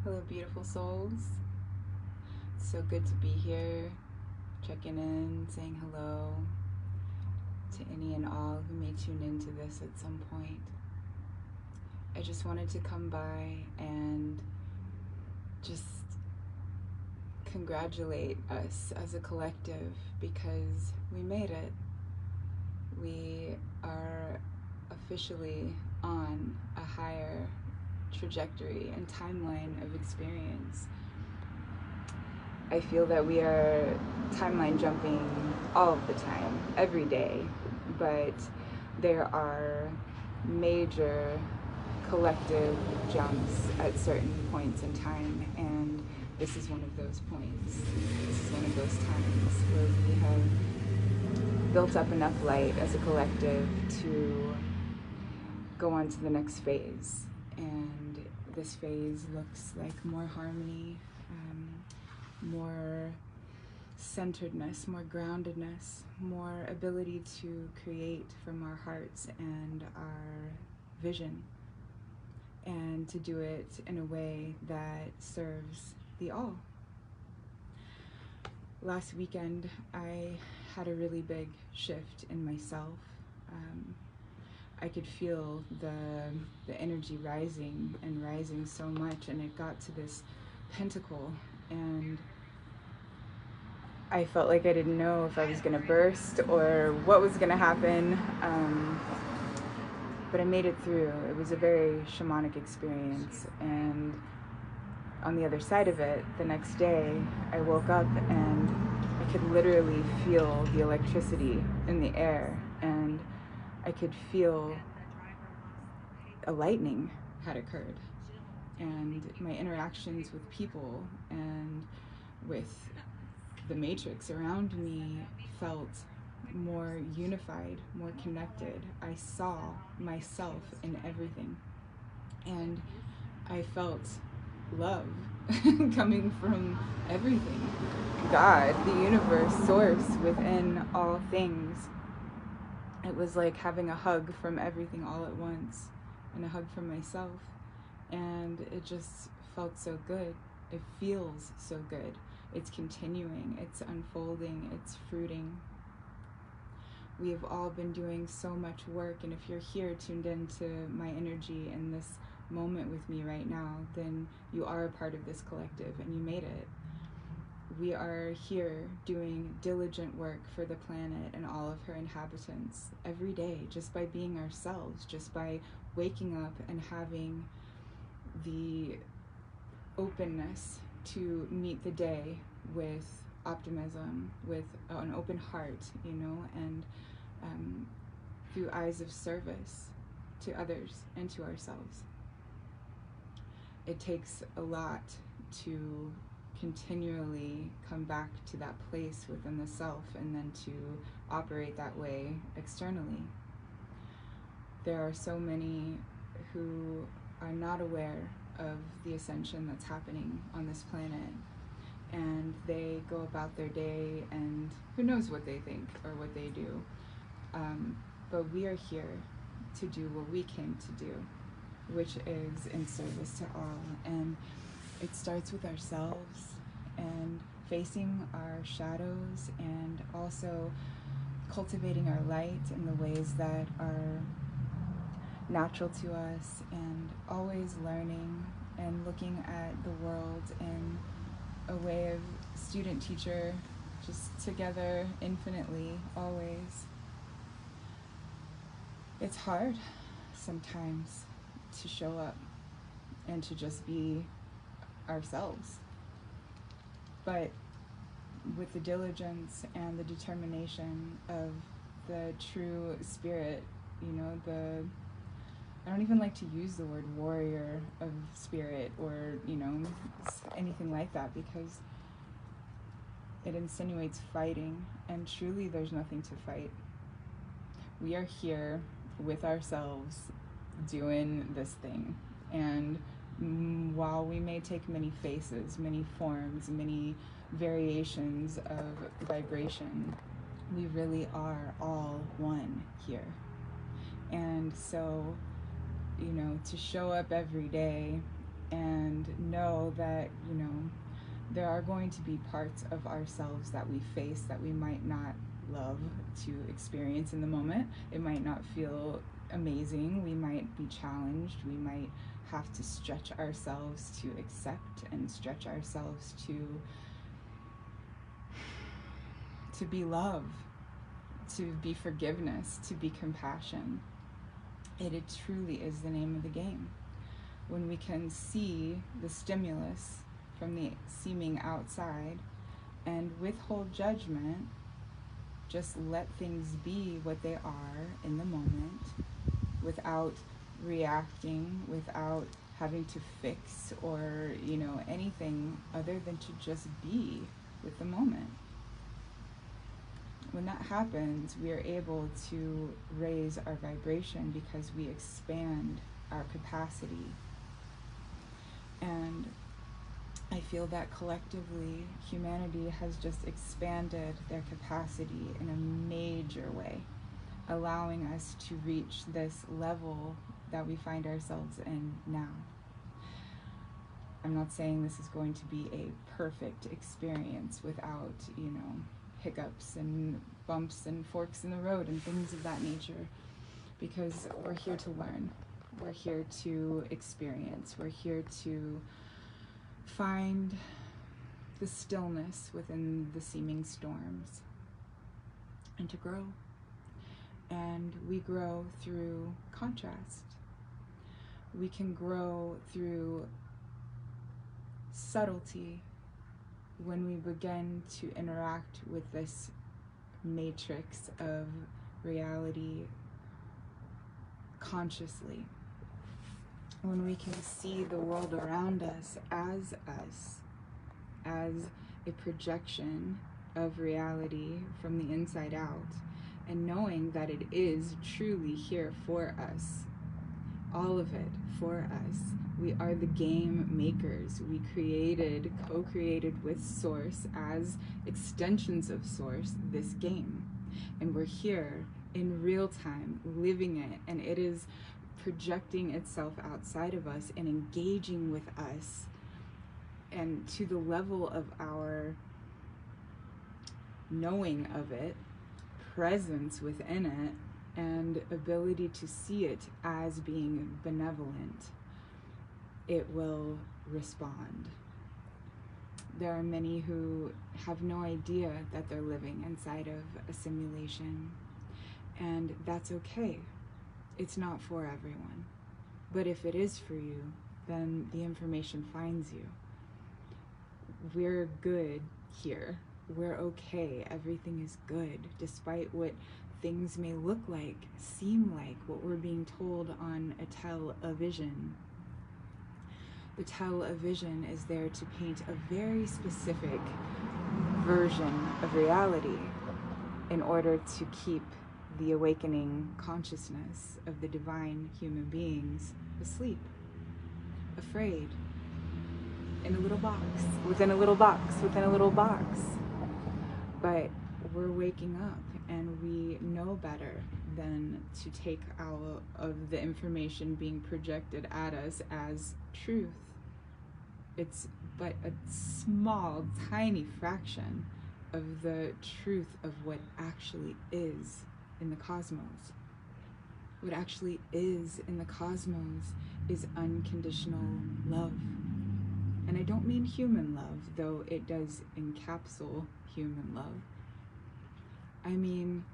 Hello, beautiful souls. It's so good to be here, checking in, saying hello to any and all who may tune into this at some point. I just wanted to come by and just congratulate us as a collective because we made it. We are officially on a higher trajectory and timeline of experience. I feel that we are timeline jumping all of the time, every day, but there are major collective jumps at certain points in time, and this is one of those points. This is one of those times where we have built up enough light as a collective to go on to the next phase. And this phase looks like more harmony, more centeredness, more groundedness, more ability to create from our hearts and our vision, and to do it in a way that serves the all. Last weekend, I had a really big shift in myself. I could feel the energy rising and rising so much, and it got to this pentacle, and I felt like I didn't know if I was gonna burst or what was gonna happen, but I made it through. It was a very shamanic experience, and on the other side of it, the next day, I woke up and I could literally feel the electricity in the air, and I could feel a lightning had occurred, and my interactions with people and with the matrix around me felt more unified, more connected. I saw myself in everything, and I felt love coming from everything. God, the universe, source within all things. It was like having a hug from everything all at once, and a hug from myself, and it just felt so good. It feels so good. It's continuing, it's unfolding, it's fruiting. We have all been doing so much work, and if you're here tuned into my energy in this moment with me right now, then you are a part of this collective and you made it. We are here doing diligent work for the planet and all of her inhabitants every day, just by being ourselves, just by waking up and having the openness to meet the day with optimism, with an open heart, and through eyes of service to others and to ourselves. It takes a lot to continually come back to that place within the self and then to operate that way externally. There are so many who are not aware of the ascension that's happening on this planet, and they go about their day and who knows what they think or what they do, but we are here to do what we came to do, which is in service to all. And it starts with ourselves and facing our shadows, and also cultivating our light in the ways that are natural to us, and always learning and looking at the world in a way of student teacher, just together infinitely, always. It's hard sometimes to show up and to just be ourselves, but with the diligence and the determination of the true spirit, I don't even like to use the word warrior of spirit or, anything like that, because it insinuates fighting, and truly there's nothing to fight. We are here with ourselves doing this thing, and while we may take many faces, many forms, many variations of vibration, we really are all one here. And so, to show up every day and know that, there are going to be parts of ourselves that we face that we might not love to experience in the moment. It might not feel amazing. We might be challenged. We might have to stretch ourselves to accept and stretch ourselves to be love, to be forgiveness, to be compassion. It truly is the name of the game. When we can see the stimulus from the seeming outside and withhold judgment, just let things be what they are in the moment without reacting, without having to fix or, anything other than to just be with the moment. When that happens, we are able to raise our vibration because we expand our capacity. And I feel that collectively, humanity has just expanded their capacity in a major way, allowing us to reach this level that we find ourselves in now. I'm not saying this is going to be a perfect experience without, hiccups and bumps and forks in the road and things of that nature, because we're here to learn. We're here to experience. We're here to find the stillness within the seeming storms and to grow. And we grow through contrast. We can grow through subtlety when we begin to interact with this matrix of reality consciously. When we can see the world around us, as a projection of reality from the inside out, and knowing that it is truly here for us, all of it for us. We are the game makers. We co-created with Source as extensions of Source this game. And we're here in real time, living it, and it is projecting itself outside of us and engaging with us, and to the level of our knowing of it, presence within it, and ability to see it as being benevolent, it will respond. There are many who have no idea that they're living inside of a simulation, and that's okay. It's not for everyone. But if it is for you, then the information finds you. We're good here. We're okay. Everything is good, despite what things may look like, seem like, what we're being told on a television. The television is there to paint a very specific version of reality in order to keep the awakening consciousness of the divine human beings asleep, afraid, in a little box, within a little box, within a little box. But we're waking up, and we know better than to take out of the information being projected at us as truth. It's but a small, tiny fraction of the truth of what actually is in the cosmos. What actually is in the cosmos is unconditional love. And I don't mean human love, though it does encapsulate human love. I mean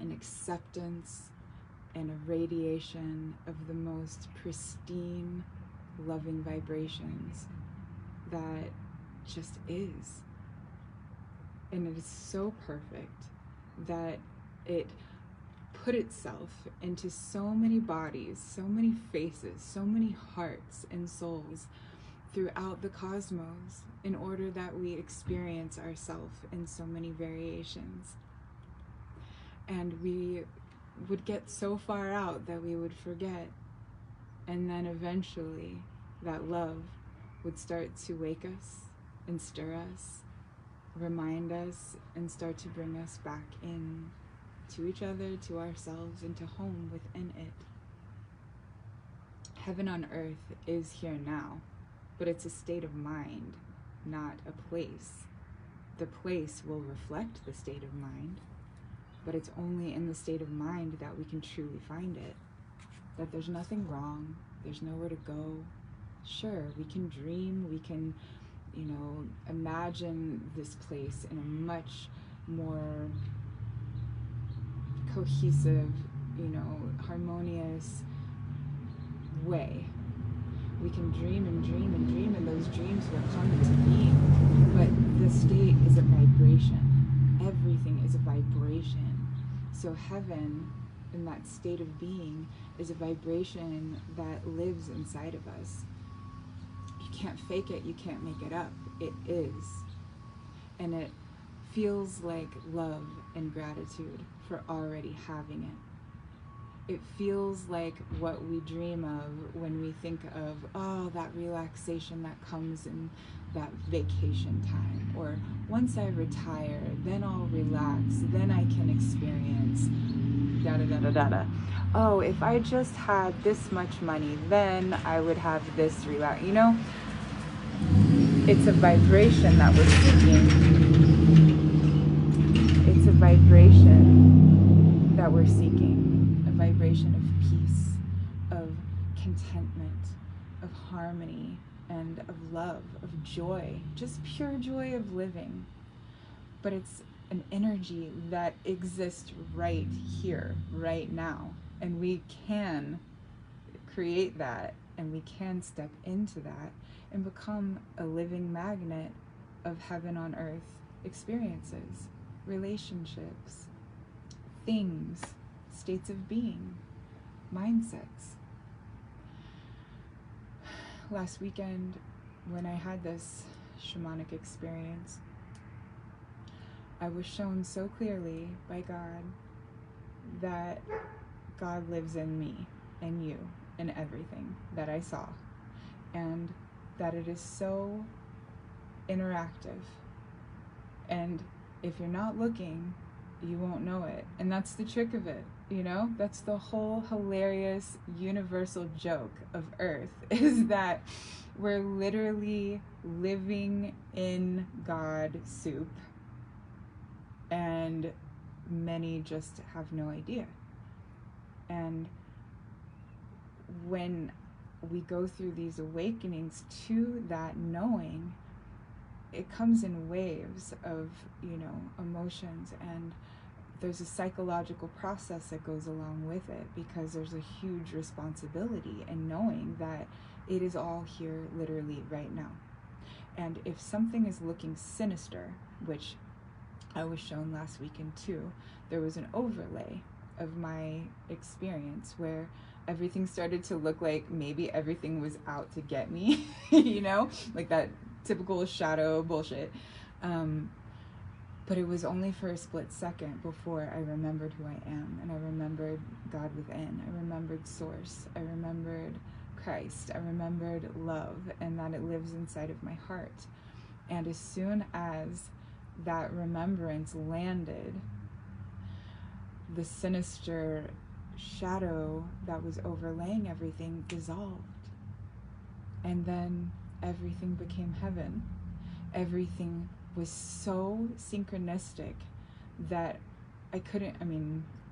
an acceptance and a radiation of the most pristine, loving vibrations that just is. And it is so perfect that it put itself into so many bodies, so many faces, so many hearts and souls throughout the cosmos in order that we experience ourselves in so many variations. And we would get so far out that we would forget. And then eventually that love would start to wake us and stir us, remind us, and start to bring us back in to each other, to ourselves, and to home within it. Heaven on earth is here now. but it's a state of mind, not a place. The place will reflect the state of mind, but it's only in the state of mind that we can truly find it. That there's nothing wrong, there's nowhere to go. Sure, we can dream, we can, imagine this place in a much more cohesive, harmonious way. We can dream and dream and dream, and those dreams will come into being. But the state is a vibration. Everything is a vibration. So heaven, in that state of being, is a vibration that lives inside of us. You can't fake it, you can't make it up. It is. And it feels like love and gratitude for already having it. It feels like what we dream of when we think of, that relaxation that comes in that vacation time. Or once I retire, then I'll relax, then I can experience da-da-da-da-da-da. Oh, if I just had this much money, then I would have this relax. It's a vibration that we're seeking. It's a vibration that we're seeking. A vibration of peace, of contentment, of harmony, and of love, of joy, just pure joy of living. But it's an energy that exists right here, right now. And we can create that, and we can step into that and become a living magnet of heaven on earth experiences, relationships, things, states of being, mindsets. Last weekend, when I had this shamanic experience, I was shown so clearly by God that God lives in me and you and everything that I saw, and that it is so interactive. And if you're not looking, you won't know it. And that's the trick of it, That's the whole hilarious universal joke of Earth, is that we're literally living in God soup, and many just have no idea. And when we go through these awakenings to that knowing, it comes in waves of, emotions, and there's a psychological process that goes along with it, because there's a huge responsibility in knowing that it is all here literally right now. And if something is looking sinister, which I was shown last weekend too, there was an overlay of my experience where everything started to look like maybe everything was out to get me, like that typical shadow bullshit. But it was only for a split second before I remembered who I am, and I remembered God within. I remembered Source. I remembered Christ. I remembered love, and that it lives inside of my heart. And as soon as that remembrance landed, the sinister shadow that was overlaying everything dissolved. And then everything became heaven. Everything was so synchronistic that I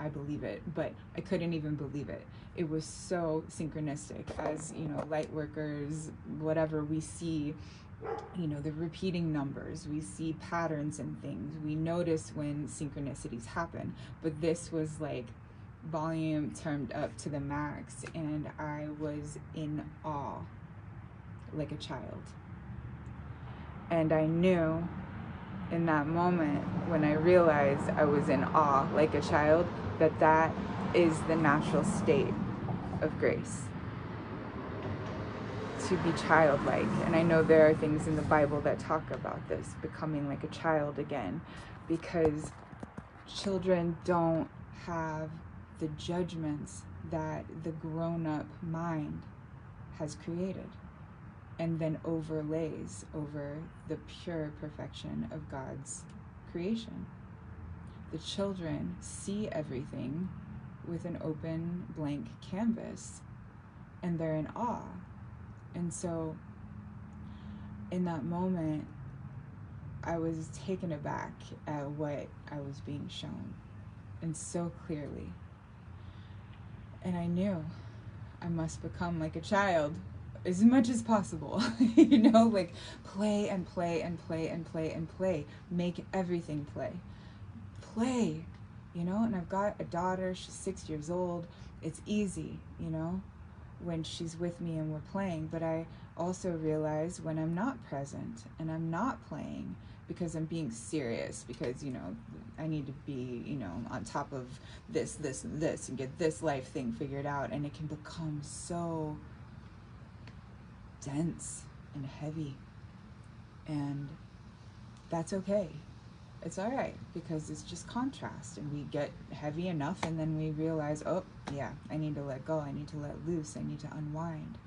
believe it, but I couldn't even believe it. It was so synchronistic. As, light workers, whatever, we see, the repeating numbers, we see patterns in things, we notice when synchronicities happen. But this was like volume turned up to the max, and I was in awe like a child. And I knew in that moment, when I realized I was in awe like a child, that is the natural state of grace, to be childlike. And I know there are things in the Bible that talk about this, becoming like a child again, because children don't have the judgments that the grown-up mind has created, and then overlays over the pure perfection of God's creation. The children see everything with an open, blank canvas, and they're in awe. And so in that moment, I was taken aback at what I was being shown, and so clearly. And I knew I must become like a child as much as possible. You know, like play and play and play and play and play. Make everything play. Play, you know? And I've got a daughter, she's 6 years old. It's easy, you know, when she's with me and we're playing. But I also realize when I'm not present and I'm not playing because I'm being serious, because, you know, I need to be, you know, on top of this, this, and this, and get this life thing figured out. And it can become so dense and heavy. And that's okay. It's all right, because it's just contrast, and we get heavy enough, and then we realize, oh, yeah, I need to let go. I need to let loose. I need to unwind.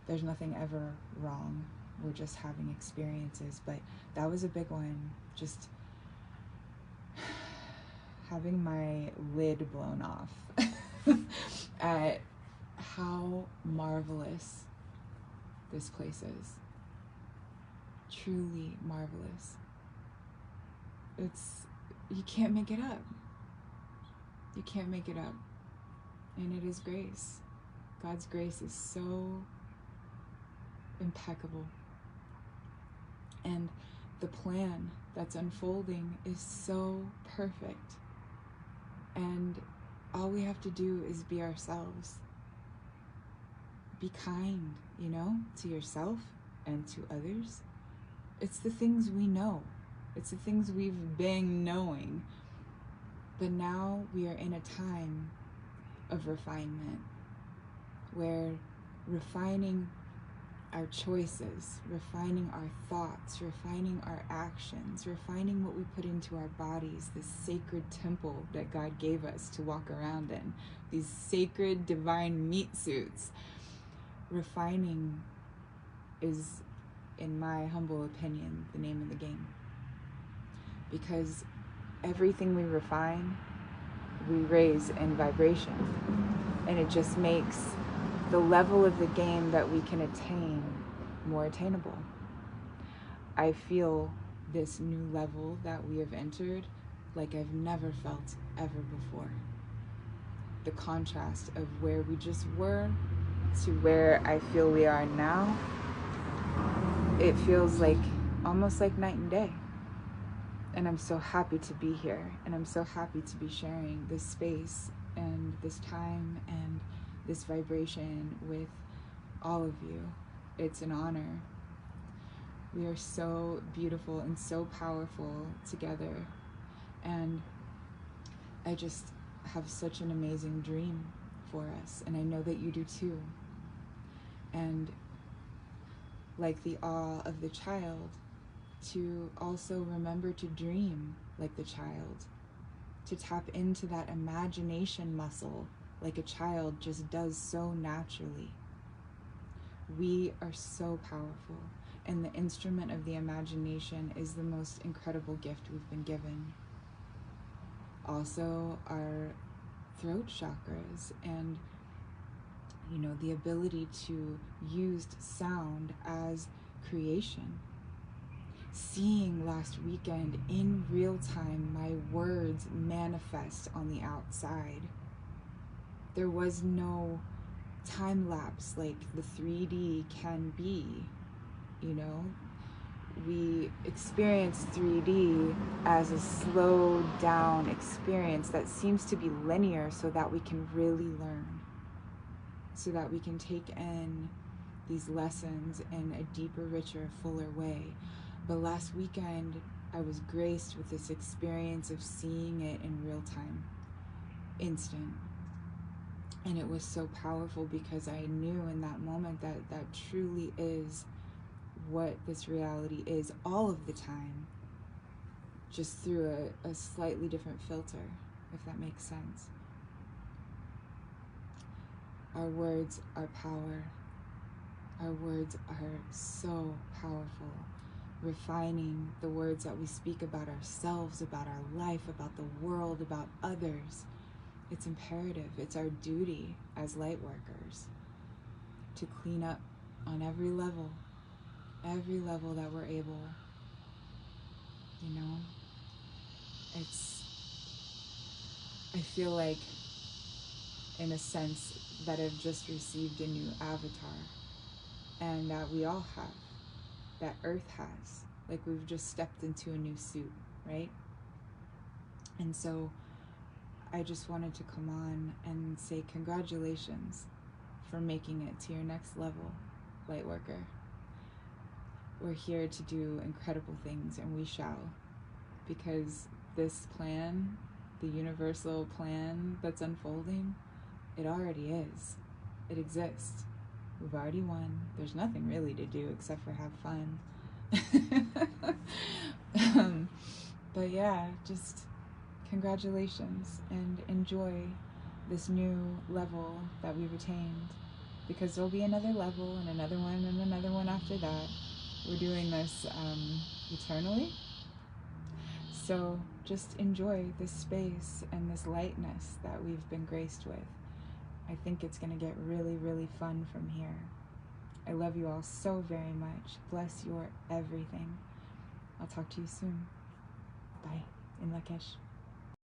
There's nothing ever wrong. We're just having experiences. But that was a big one. Just having my lid blown off at how marvelous this place is. Truly marvelous. You can't make it up. You can't make it up. And it is grace. God's grace is so impeccable. And the plan that's unfolding is so perfect. And all we have to do is be ourselves. Be kind, you know, to yourself and to others. It's the things we know. It's the things we've been knowing. But now we are in a time of refinement, where refining our choices, refining our thoughts, refining our actions, refining what we put into our bodies, this sacred temple that God gave us to walk around in, these sacred divine meat suits. Refining is, in my humble opinion, the name of the game. Because everything we refine, we raise in vibration. And it just makes the level of the game that we can attain more attainable. I feel this new level that we have entered like I've never felt ever before. The contrast of where we just were to where I feel we are now, it feels like almost like night and day. And I'm so happy to be here, and I'm so happy to be sharing this space and this time and this vibration with all of you. It's an honor. We are so beautiful and so powerful together. And I just have such an amazing dream for us, and I know that you do too. And like the awe of the child, to also remember to dream like the child, to tap into that imagination muscle like a child just does so naturally. We are so powerful, and the instrument of the imagination is the most incredible gift we've been given. Also, our throat chakras and, you know, the ability to use sound as creation. Seeing last weekend in real time my words manifest on the outside. There was no time lapse like the 3D can be, you know. We experience 3D as a slowed down experience that seems to be linear, so that we can really learn, so that we can take in these lessons in a deeper, richer, fuller way. But last weekend, I was graced with this experience of seeing it in real time, instant. And it was so powerful because I knew in that moment that that truly is what this reality is all of the time, just through a slightly different filter, if that makes sense. Our words are power. Our words are so powerful. Refining the words that we speak about ourselves, about our life, about the world, about others. It's imperative. It's our duty as light workers to clean up on every level every level that we're able. You know, I feel like, in a sense, that I've just received a new avatar, and that we all have, that Earth has. Like, we've just stepped into a new suit, right? And so I just wanted to come on and say congratulations for making it to your next level, Lightworker. We're here to do incredible things, and we shall, because this plan, the universal plan that's unfolding, it already is. It exists. We've already won. There's nothing really to do except for have fun. But yeah, just congratulations and enjoy this new level that we've attained, because there'll be another level and another one after that. We're doing this eternally. So just enjoy this space and this lightness that we've been graced with. I think it's going to get really, really fun from here. I love you all so very much. Bless your everything. I'll talk to you soon. Bye. In Lakesh.